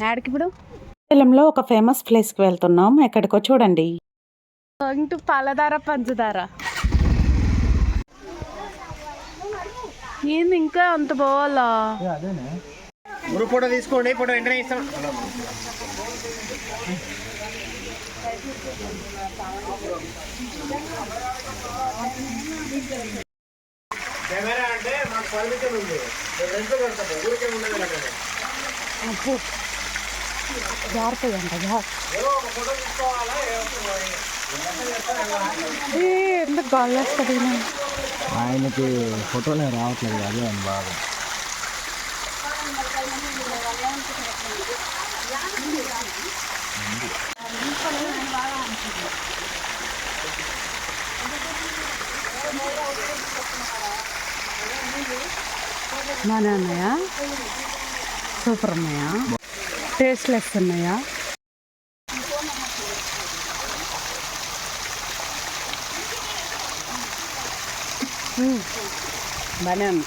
యాడికి ఇప్పుడు సేలంలో ఒక ఫేమస్ ప్లేస్కి వెళ్తున్నాం. ఎక్కడికో చూడండి. ఇంటూ పాలధార పంచదార ఏంది ఇంకా అంత పోవాలా? ఫోటో తీసుకోండి, ఫోటో వెంటనే ఇస్తాం. కెమెరా అంటే మాకు పర్మిషన్ ఉంది, రెంట్ కడతాం, ఊరికే ఉండదు కదా. జాగ్రత్తగా అంట ఫోటో తీసుకోవాలా? ఎందుకు బాగా చేస్తుంది ఆయనకి ఫోటోలే రావట్లేదు, అదే అని బాగా. బాగానే ఉన్నాయా? సూపర్ ఉన్నాయా? టేస్ట్లెస్ ఉన్నాయా? బాగానే ఉంది.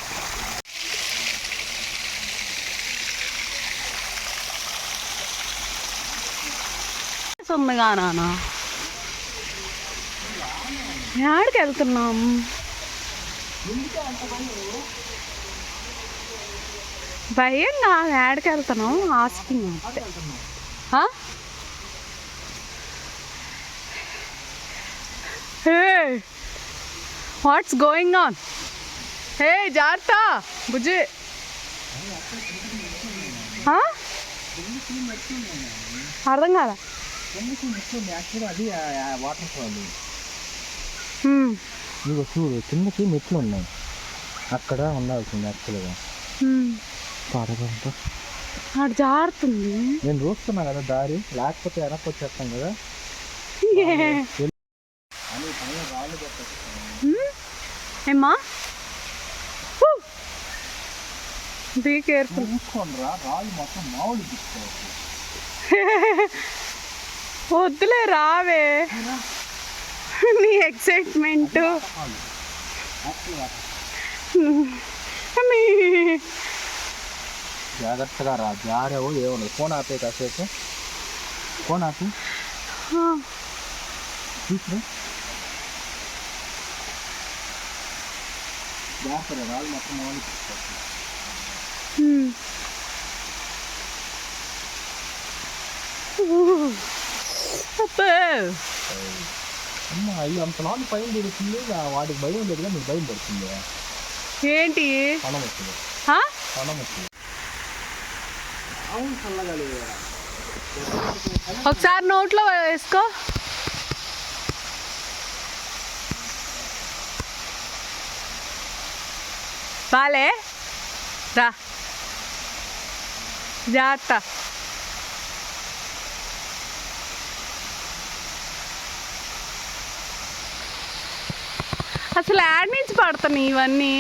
ఉందిగా నాన్న, యాడికి వెళ్తున్నాం? భయంగా యాడికి వెళ్తున్నాం? ఆస్కింగ్ అంతే. What's going on? హే జాగ్రత్త బుజ్జి. అర్థం కాదా? అది వాటర్ ఫాల్. ఇదిగో చూడు, కిందకి మెట్లు ఉన్నాయి, అక్కడ ఉండాల్సింది యాక్చువల్గా. అటు జారుతుంది. నేను చూస్తున్నా కదా దారి, లేకపోతే వెనక్కి వచ్చేస్తాం కదా. ఏమ్మా, బీ కేర్ఫుల్. చూసుకోండిరా, రాళ్ళు మొత్తం మామూలు తీసుకోవచ్చు. వద్దులే రావే, నీ ఎక్సైట్మెంట్. జాగ్రత్తగా రా, జారేవో ఏమో. ఫోన్ ఆపే కాసేపు, ఫోన్ ఆపి తీసుకురా. జాగ్రత్త, రాళ్ళు మొత్తం మామూలు తీసుకోవచ్చు. అమ్మ అయ్యి అంత లాంగ్ పైన తిరుగుతుంది, వాటికి భయం లేదు కదా, మీకు భయం పడుతుంది ఏంటి? పణం వస్తుంది, పణం వస్తుంది. అవును, చల్లగా లేదు. ఒకసారి నోట్లో వేసుకో. బాలే రా, జాగ్రత్త. అసలు యాడ్ నుంచి పడుతున్నాయి ఇవన్నీ.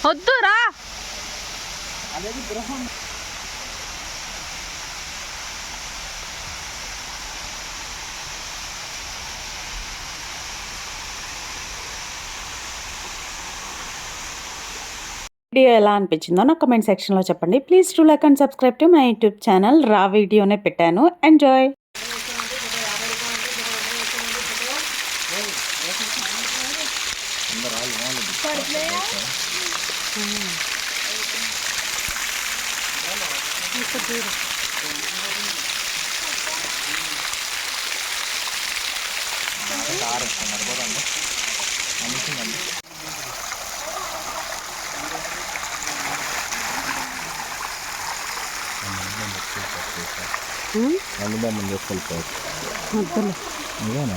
వద్దు రా. అనేది గృహం. వీడియో ఎలా అనిపించిందో నా కమెంట్ సెక్షన్లో చెప్పండి. Please to like and subscribe to my YouTube channel. రా వీడియోనే పెట్టాను. ఎంజాయ్. అందులో మనం చేసుకెళ్ళిపోవచ్చు. వద్దులే. ఇదేనా